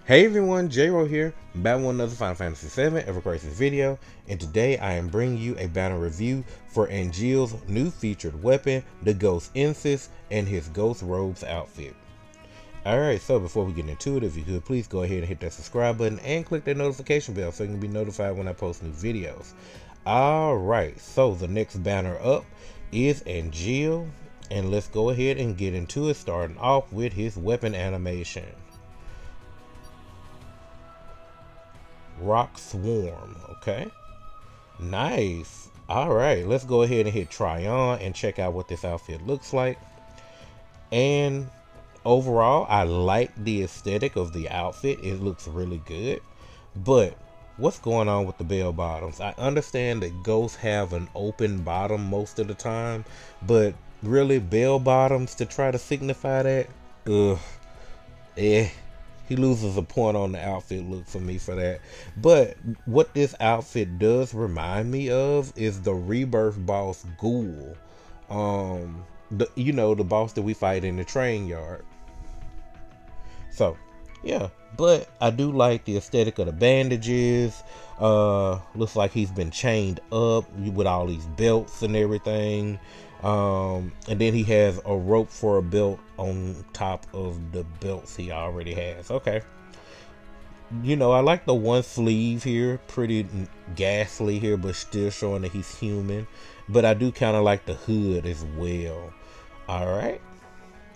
Hey everyone, J-Ro here, back with another Final Fantasy 7 Ever Crisis video, and today I am bringing you a battle review for Angeal's new featured weapon, the Ghost Ensis, and his Ghost Robes outfit. Alright, so before we get into it, if you could please go ahead and hit that subscribe button and click that notification bell so you can be notified when I post new videos. Alright, so the next banner up is Angeal, and let's go ahead and get into it, starting off with his weapon animation. Rock Swarm. Okay, nice. All right, let's go ahead and hit try on and check out what this outfit looks like. And overall, I like the aesthetic of the outfit. It looks really good. But what's going on with the bell bottoms? I understand that ghosts have an open bottom most of the time, but really bell bottoms to try to signify that, eh, he loses a point on the outfit look for me for that. But what this outfit does remind me of is the Rebirth boss Ghoul. The boss that we fight in the train yard. So yeah, but I do like the aesthetic of the bandages. Looks like he's been chained up with all these belts and everything. And then he has a rope for a belt on top of the belts he already has. Okay. I like the one sleeve here, pretty ghastly here, but still showing that he's human. But I do kind of like the hood as well. All right.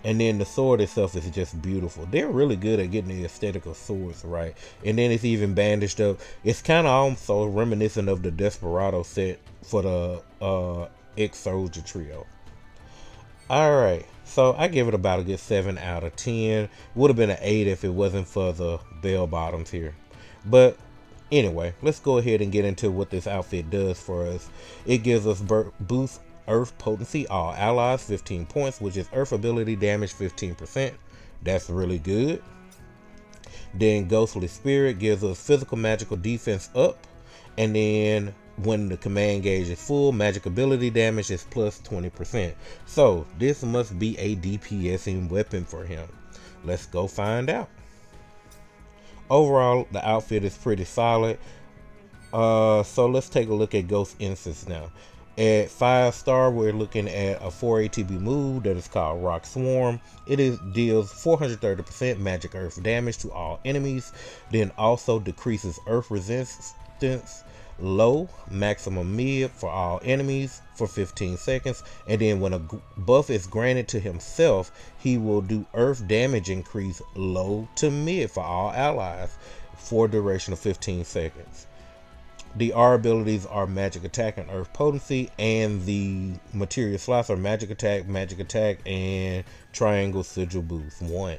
And then the sword itself is just beautiful. They're really good at getting the aesthetic of swords right. And then it's even bandaged up. It's kind of also reminiscent of the Desperado set for the ex-soldier trio. Alright, so I give it about a good 7 out of 10. Would have been an 8 if it wasn't for the bell bottoms here. But anyway, let's go ahead and get into what this outfit does for us. It gives us boost Earth potency, all allies 15 points, which is Earth ability damage 15%. That's really good. Then Ghostly Spirit gives us physical magical defense up, and then when the command gauge is full, magic ability damage is plus 20%. So this must be a DPSing weapon for him. Let's go find out. Overall, the outfit is pretty solid. So let's take a look at Ghost Ensis now. At 5-star, we're looking at a 4 ATB move that is called Rock Swarm. Deals 430% magic earth damage to all enemies, then also decreases earth resistance low, maximum mid for all enemies for 15 seconds, and then when a buff is granted to himself, he will do earth damage increase low to mid for all allies for a duration of 15 seconds. The R abilities are Magic Attack and Earth Potency, and the material slots are Magic Attack, and Triangle Sigil Boost 1.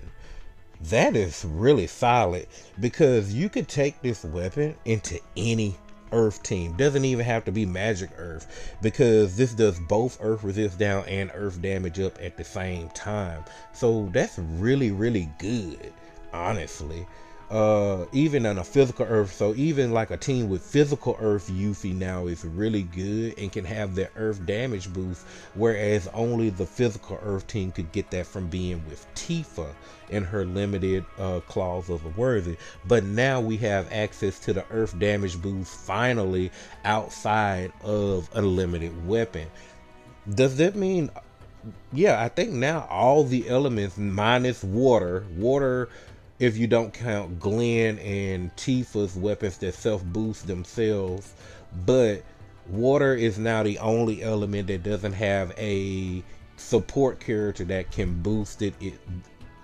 That is really solid because you could take this weapon into any Earth team. Doesn't even have to be Magic Earth, because this does both Earth resist down and Earth damage up at the same time. So that's really, really good, honestly. Even on a physical earth, so even like a team with physical earth Yuffie now is really good and can have their earth damage boost, whereas only the physical earth team could get that from being with Tifa in her limited claws of the worthy. But now we have access to the earth damage boost finally outside of a limited weapon. Does that mean, yeah, I think now all the elements minus water, if you don't count Glenn and Tifa's weapons that self-boost themselves, but water is now the only element that doesn't have a support character that can boost it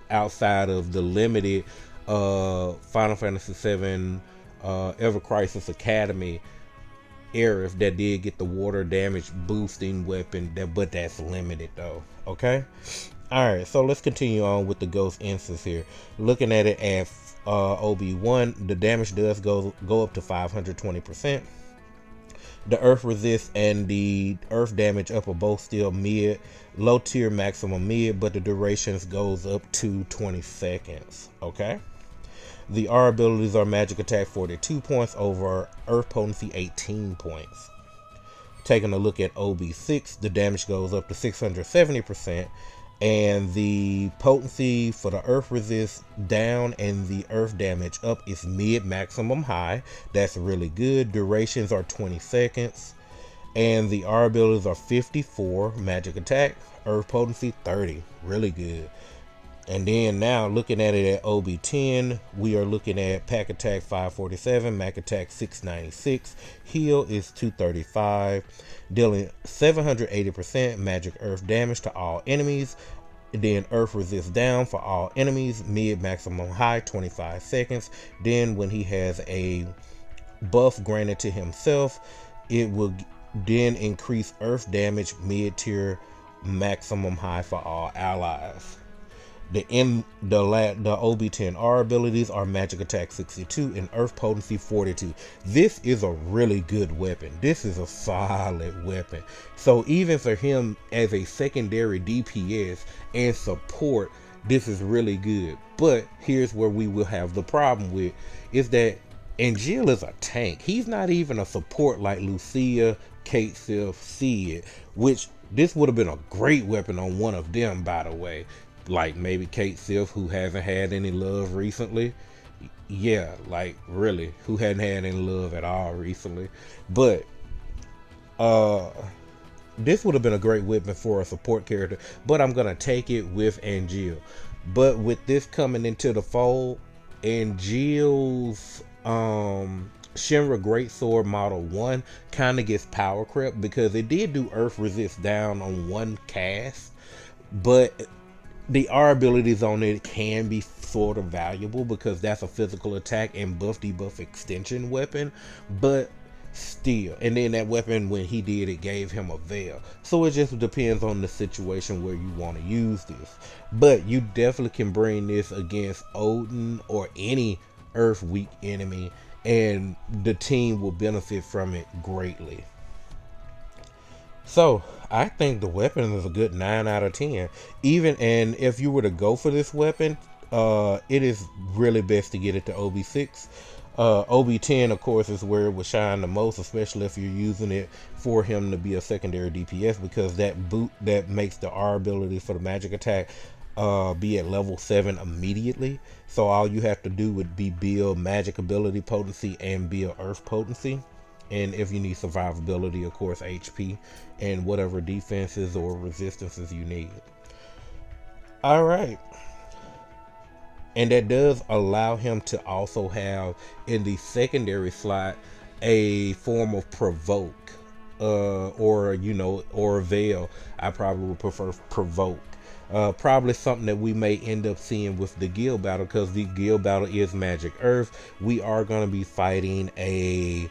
outside of the limited Final Fantasy 7 Ever Crisis Academy era that did get the water damage boosting weapon, but that's limited though. Okay. Alright, so let's continue on with the Ghost Ensis here. Looking at it at OB1, the damage does go up to 520%. The earth resist and the earth damage up are both still mid, low tier maximum mid, but the durations goes up to 20 seconds. Okay. The R abilities are Magic Attack 42 points over Earth Potency 18 points. Taking a look at OB6, the damage goes up to 670%. And the potency for the earth resist down and the earth damage up is mid maximum high. That's really good. Durations are 20 seconds. And the R abilities are 54 magic attack, earth potency 30. Really good. And then now looking at it at OB10, we are looking at pack attack 547, mac attack 696, heal is 235, dealing 780% magic earth damage to all enemies. Then earth resist down for all enemies, mid maximum high 25 seconds. Then when he has a buff granted to himself, it will then increase earth damage mid tier maximum high for all allies. The OB10R abilities are magic attack 62 and earth potency 42. This is a really good weapon. This is a solid weapon. So even for him as a secondary DPS and support, this is really good. But here's where we will have the problem with is that Angeal is a tank. He's not even a support like Lucia, Kate Sif, Sid, which this would have been a great weapon on one of them, by the way. Like maybe Kate Sif, who hasn't had any love recently. Yeah, like really, who hadn't had any love at all recently. But this would have been a great weapon for a support character, but I'm gonna take it with Angeal. But with this coming into the fold, Angeal's Shinra Greatsword Model 1 kind of gets power crept because it did do earth resist down on one cast, but the R abilities on it can be sort of valuable because that's a physical attack and buff debuff extension weapon, but still. And then that weapon, when he did it, gave him a veil. So it just depends on the situation where you want to use this. But you definitely can bring this against Odin or any earth weak enemy, and the team will benefit from it greatly. So I think the weapon is a good 9 out of 10. Even, and if you were to go for this weapon, it is really best to get it to OB6. OB10, of course, is where it would shine the most, especially if you're using it for him to be a secondary DPS, because that makes the R ability for the magic attack be at level 7 immediately. So all you have to do would be build magic ability potency and build earth potency. And if you need survivability, of course, HP and whatever defenses or resistances you need. All right. And that does allow him to also have in the secondary slot a form of provoke, or veil. I probably would prefer provoke. Probably something that we may end up seeing with the guild battle, because the guild battle is Magic Earth. We are going to be fighting a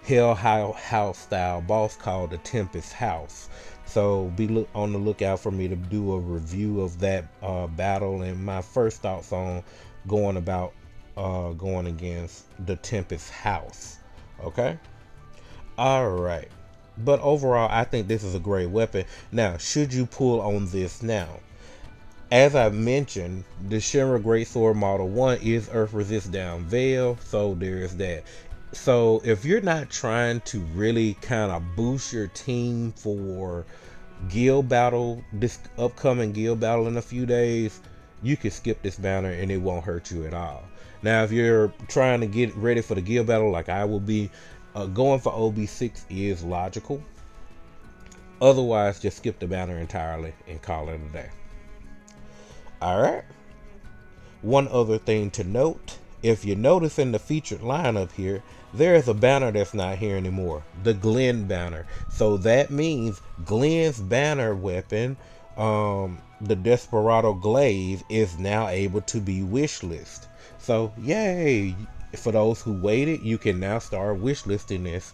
Hell House style boss called the Tempest House. So be on the lookout for me to do a review of that battle and my first thoughts on going against the Tempest House. Okay? Alright. But overall, I think this is a great weapon. Now, should you pull on this now? As I mentioned, the Shinra Greatsword Model 1 is Earth Resist Down Veil, so there's that. So if you're not trying to really kind of boost your team for guild battle, this upcoming guild battle in a few days, you can skip this banner and it won't hurt you at all. Now, if you're trying to get ready for the guild battle like I will be, going for OB6 is logical. Otherwise, just skip the banner entirely and call it a day. Alright. One other thing to note, if you notice in the featured lineup here, there is a banner that's not here anymore. The Glenn banner. So that means Glenn's banner weapon, the Desperado Glaive, is now able to be wishlist. So yay! For those who waited, you can now start wishlisting this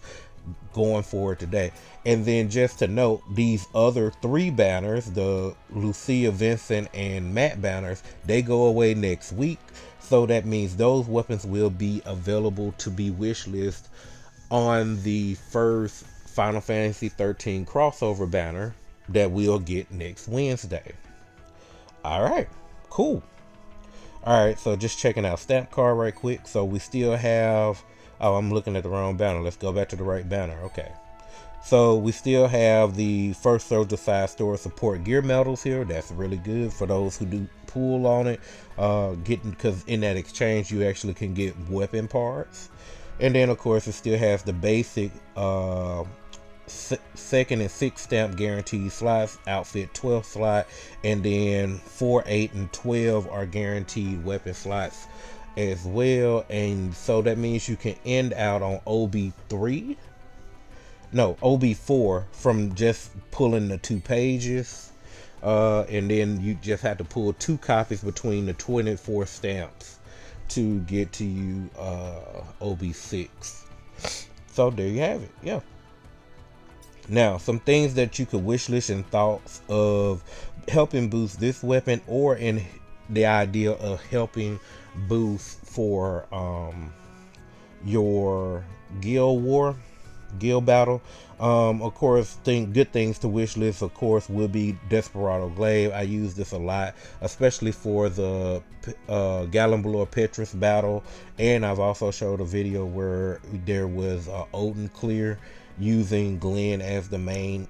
going forward today. And then just to note, these other 3 banners, the Lucia, Vincent, and Matt banners, they go away next week. So that means those weapons will be available to be wishlist on the first Final Fantasy 13 crossover banner that we'll get next Wednesday. Alright, cool. Alright, so just checking out stamp card right quick. So we still have, oh, I'm looking at the wrong banner. Let's go back to the right banner. Okay. So we still have the first soldier side store support gear medals here. That's really good for those who do pull on it. Getting, because in that exchange you actually can get weapon parts. And then of course it still has the basic second and sixth stamp guaranteed slots, outfit 12 slot, and then 4, 8, and 12 are guaranteed weapon slots as well. And so that means you can end out on OB3, no, OB4 from just pulling the 2 pages. And then you just have to pull 2 copies between the 24 stamps to get to you OB6. So there you have it. Yeah. Now, some things that you could wish list and thoughts of helping boost this weapon, or in the idea of helping boost for your guild battle. Of course, good things to wish list, of course, would be Desperado Glaive. I use this a lot, especially for the Gallimblor Petrus battle, and I've also showed a video where there was Odin clear using Glenn as the main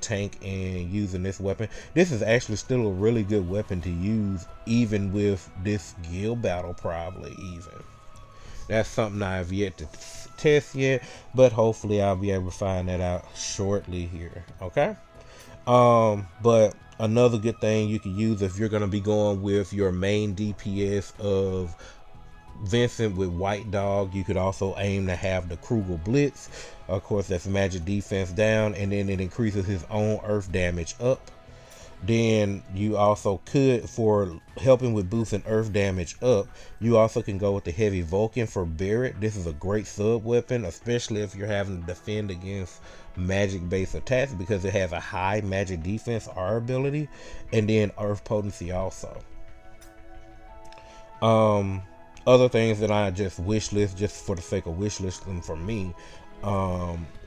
tank and using this weapon. This is actually still a really good weapon to use, even with this guild battle, probably even. That's something I've yet to test yet, but hopefully I'll be able to find that out shortly here. Okay. But another good thing you can use if you're going to be going with your main DPS of Vincent with White Dog, you could also aim to have the Krugel Blitz. Of course, that's magic defense down, and then it increases his own earth damage up. Then you also could, for helping with boosting earth damage up, you also can go with the heavy Vulcan for Barrett. This is a great sub weapon, especially if you're having to defend against magic based attacks, because it has a high magic defense R ability and then earth potency also. Other things that I just wish list, just for the sake of wish listing for me,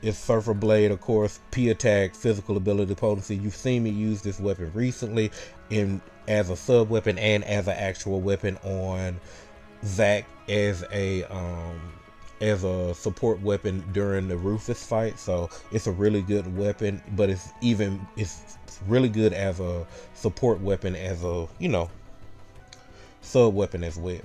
is Surfer Blade, of course, P attack, physical ability, potency. You've seen me use this weapon recently as a sub weapon and as an actual weapon on Zac as a support weapon during the Rufus fight. So it's a really good weapon, but it's really good as a support weapon, as a sub weapon as well.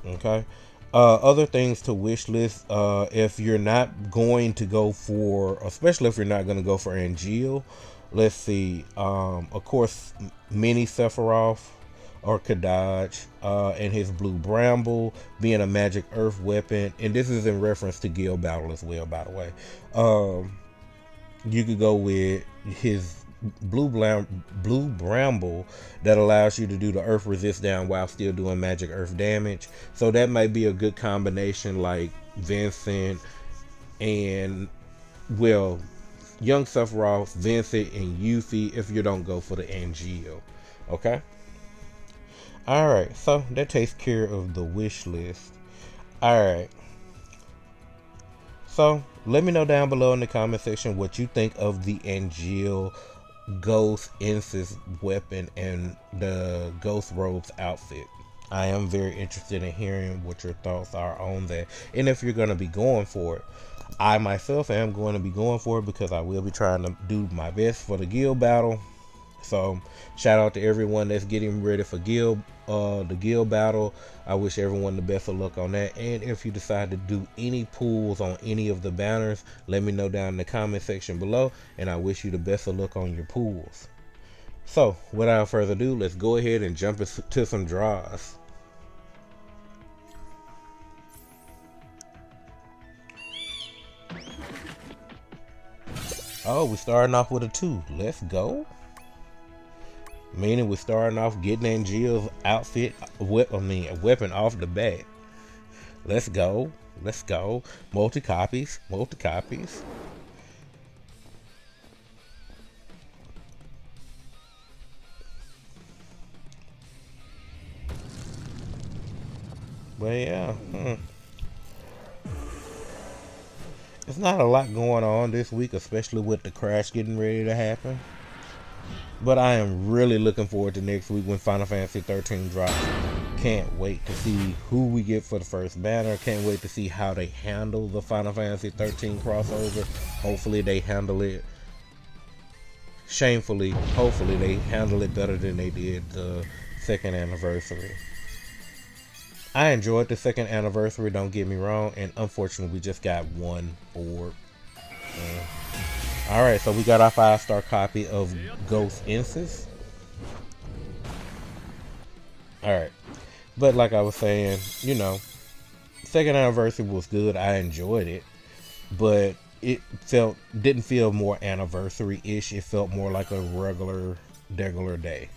Okay. Other things to wish list, if you're not going to go for, especially if you're not going to go for Angeal, let's see, of course, Mini Sephiroth or Kadaj, and his Blue Bramble being a magic earth weapon, and this is in reference to Guild Battle as well, by the way. You could go with his Blue Bramble that allows you to do the earth resist down while still doing magic earth damage. So that might be a good combination, like Vincent and, well, young Sephiroth, Vincent, and Yuffie, if you don't go for the Angeal. Okay. Alright, so that takes care of the wish list. Alright. So let me know down below in the comment section what you think of the Angeal Ghost Ensis weapon and the Ghost Robes outfit. I am very interested in hearing what your thoughts are on that, and if you're going to be going for it. I myself am going to be going for it because I will be trying to do my best for the guild battle. So shout out to everyone that's getting ready for the guild battle. I wish everyone the best of luck on that, and if you decide to do any pulls on any of the banners, let me know down in the comment section below, and I wish you the best of luck on your pulls. So without further ado, let's go ahead and jump into some draws. Oh, we're starting off with a 2. Let's go. Meaning we're starting off getting Angeal's outfit, weapon off the bat. Let's go. Let's go. Multi copies. Multi copies. But yeah. There's not a lot going on this week, especially with the crash getting ready to happen. But I am really looking forward to next week when Final Fantasy 13 drops. Can't wait to see who we get for the first banner. Can't wait to see how they handle the Final Fantasy 13 crossover. Hopefully they handle it shamefully. Hopefully they handle it better than they did the second anniversary. I enjoyed the second anniversary, don't get me wrong, and unfortunately we just got one orb. Alright, so we got our 5-star copy of Ghost Ensis. Alright. But like I was saying, you know, second anniversary was good. I enjoyed it. But it didn't feel more anniversary-ish. It felt more like a regular day.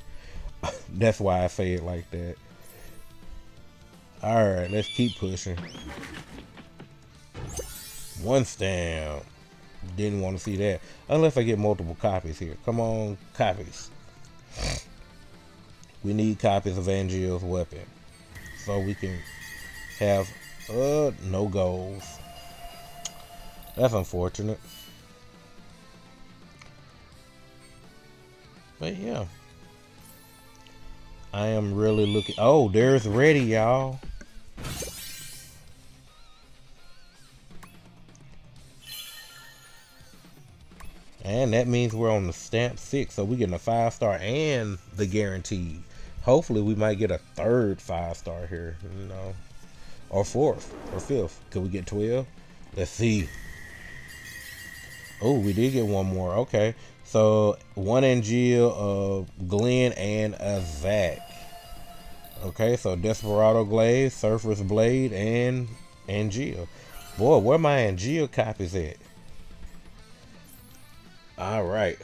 That's why I say it like that. Alright, let's keep pushing. One stamp. Didn't want to see that. Unless I get multiple copies here. Come on, copies. We need copies of Angeal's weapon. So we can have no goals. That's unfortunate. But yeah. I am really looking. Oh, there's ready, y'all. And that means we're on the stamp 6, so we're getting a 5-star and the guaranteed. Hopefully we might get a third 5-star here, you know. Or 4th, or 5th. Could we get 12? Let's see. Oh, we did get one more. Okay. So, one Angeal, Glenn, and a Zack. Okay, so Desperado Glaze, Surfer's Blade, and Angeal. Boy, where my Angeal copies at? Alright.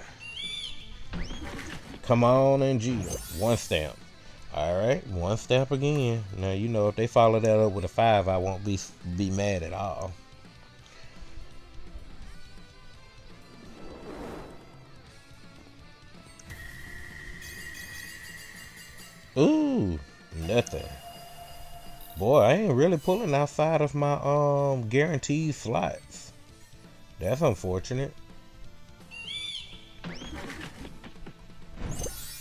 Come on, Angeal. One stamp. Alright, one stamp again. Now, you know, if they follow that up with a 5, I won't be mad at all. Ooh, nothing. Boy, I ain't really pulling outside of my guaranteed slots. That's unfortunate.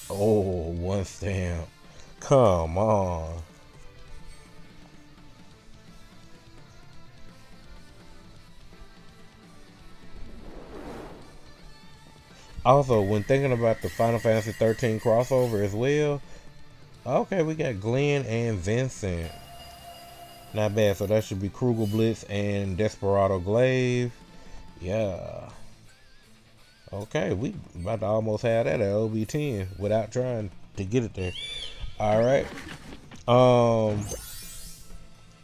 Oh, one stamp. Come on. Also, when thinking about the Final Fantasy 13 crossover as well, okay, we got Glenn and Vincent. Not bad. So that should be Kruger Blitz and Desperado Glaive. Yeah. Okay, we about to almost have that at OB10 without trying to get it there. Alright.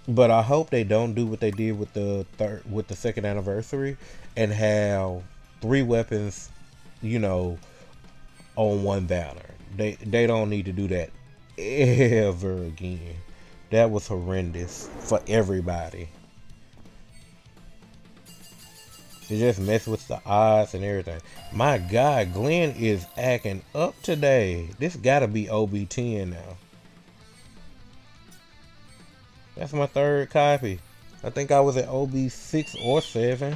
But I hope they don't do what they did with the second anniversary and have 3 weapons, you know, on one banner. They don't need to do that ever again. That was horrendous for everybody. It just messed with the odds and everything. My God, Glenn is acting up today. This gotta be OB10 now. That's my 3rd copy. I think I was at OB6 or 7.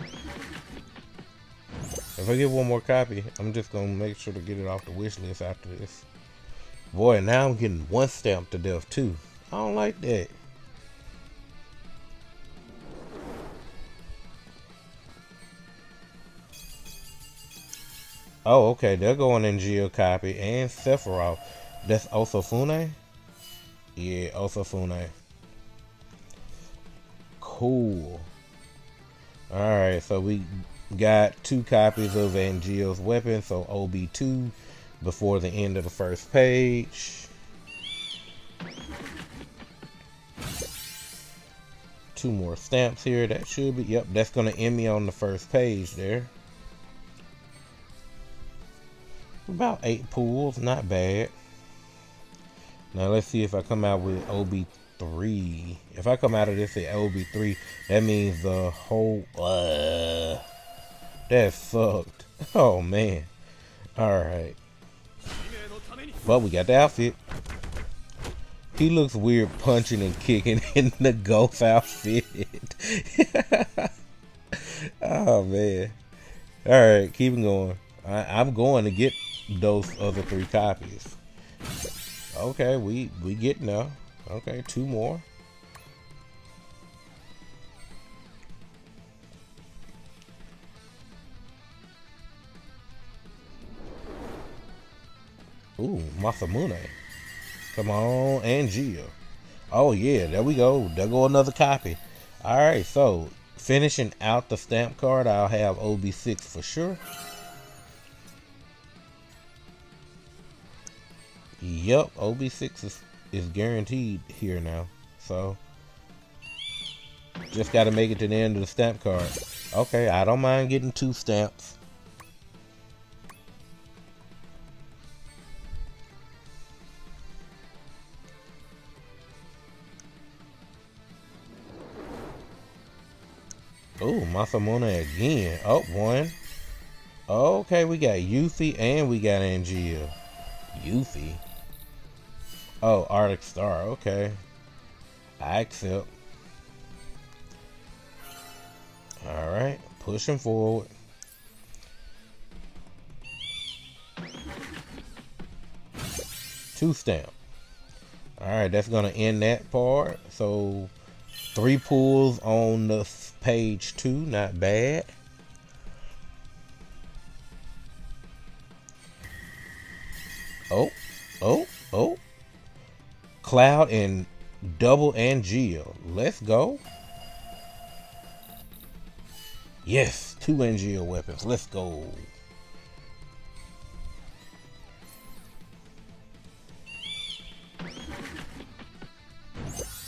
If I get one more copy, I'm just gonna make sure to get it off the wish list after this. Boy, now I'm getting one stamp to death too. I don't like that. Oh, okay, they're going in Geo copy and Sephiroth. That's Osafune? Yeah, Osafune. Cool. Alright, so we got 2 copies of Angeal's weapon, so OB2 before the end of the first page. 2 more stamps here. That should be, yep, that's going to end me on the first page there. About 8 pulls, not bad. Now let's see if I come out with OB3. If I come out of this at OB3, that means the whole, that sucked. Oh man. Alright. But we got the outfit. He looks weird punching and kicking in the ghost outfit. Oh man. Alright, keep it going. I'm going to get those other 3 copies. Okay, we getting there. Okay, 2 more. Ooh, Masamune. Come on, Angeal. Oh yeah, there we go. There go another copy. Alright, so finishing out the stamp card, I'll have OB6 for sure. Yep, OB6 is guaranteed here now. So just gotta make it to the end of the stamp card. Okay, I don't mind getting 2 stamps. Oh, Masamune again. Oh, 1. Okay, we got Yuffie and we got Angeal. Yuffie. Oh, Arctic Star. Okay. I accept. Alright, pushing forward. Two stamp. Alright, that's gonna end that part. So 3 pulls on the page 2, not bad. Oh, oh. Cloud and double Angeal. Let's go. Yes, 2 Angeal weapons. Let's go.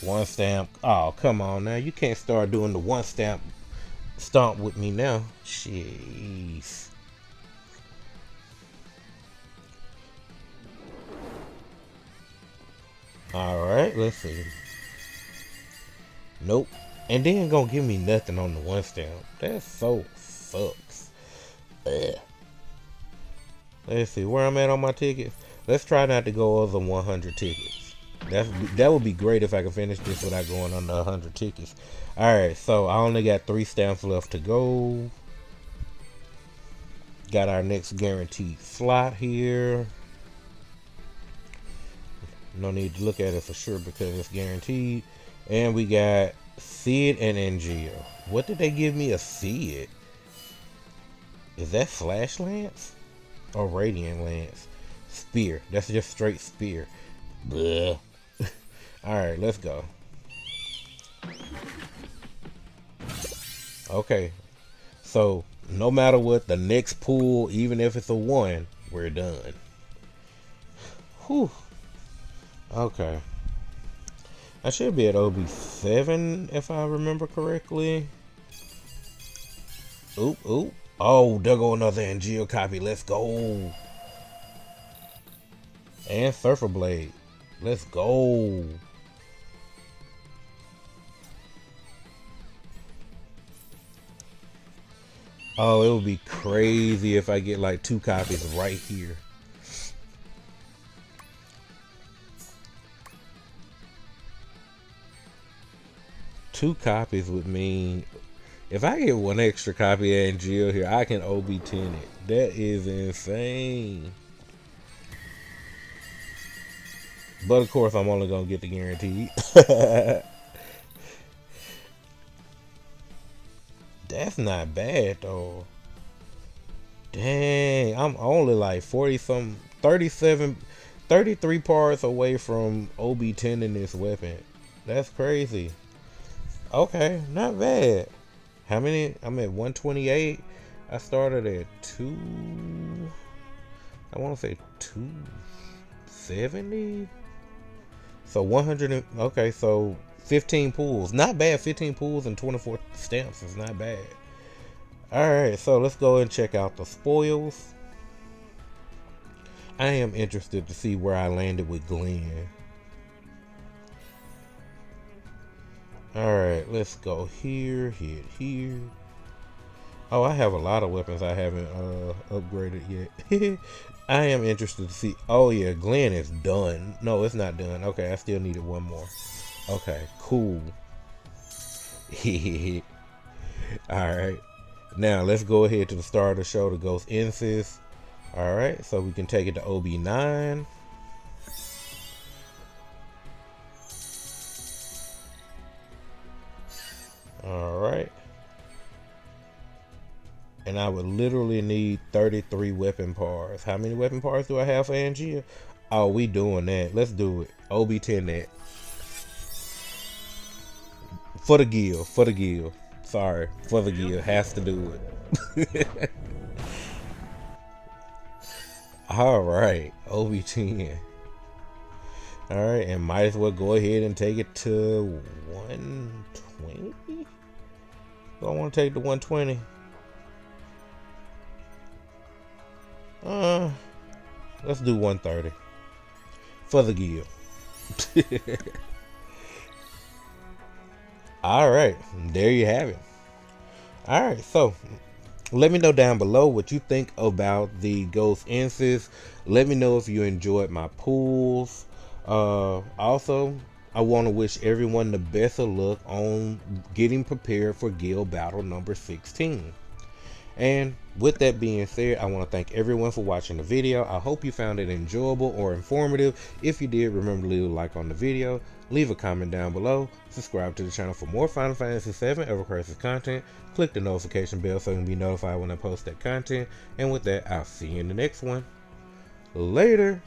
One stamp. Oh, come on now. You can't start doing the 1 stamp stomp with me now. Jeez. Alright, let's see. Nope. And then gonna give me nothing on the 1 stamp. That so sucks. Ugh. Let's see where I'm at on my tickets. Let's try not to go over 100 tickets. That would be great if I could finish this without going under 100 tickets. Alright, so I only got 3 stamps left to go. Got our next guaranteed slot here. No need to look at it for sure because it's guaranteed. And we got Sid and Angeal. What did they give me? A Sid? Is that Flash Lance? Or Radiant Lance? Spear. That's just straight spear. Bleh. Alright, let's go. Okay. So, no matter what, the next pull, even if it's a 1, we're done. Whew. Okay. I should be at OB7 if I remember correctly. Oop, oop. Oh, there go another Angeal copy. Let's go. And Surfer Blade. Let's go. Oh, it would be crazy if I get like 2 copies right here. Two copies would mean if I get 1 extra copy of Angeal here, I can OB10 it. That is insane. But of course, I'm only gonna get the guaranteed. That's not bad though. Dang, I'm only like 40 some 37 33 parts away from OB10 in this weapon. That's crazy. Okay, not bad. How many? I'm at 128. I started at 2. I want to say 270. So 100. Okay, so 15 pulls. Not bad. 15 pulls and 24 stamps is not bad. Alright, so let's go and check out the spoils. I am interested to see where I landed with Glenn. Alright, let's go here, hit here. Oh, I have a lot of weapons I haven't upgraded yet. I am interested to see. Oh yeah, Glenn is done. No, it's not done. Okay, I still needed 1 more. Okay, cool. Alright. Now let's go ahead to the start of the show to Ghost Ensis. Alright, so we can take it to OB9. and I would literally need 33 weapon parts. How many weapon parts do I have for Angeal? Oh, we doing that. Let's do it. OB10 that. For the guild. For the guild. Sorry. For the guild. Has to do it. Alright. OB10. Alright. And might as well go ahead and take it to 120. Do I want to take the 120? Let's do 130 for the guild. All right, there you have it. All right, so let me know down below what you think about the Ghost Ensis. Let me know if you enjoyed my pulls. Also, I want to wish everyone the best of luck on getting prepared for guild battle number 16. And with that being said, I want to thank everyone for watching the video. I hope you found it enjoyable or informative. If you did, remember to leave a like on the video, leave a comment down below, subscribe to the channel for more Final Fantasy 7 Ever Crisis content, click the notification bell so you can be notified when I post that content. And with that, I'll see you in the next one. Later.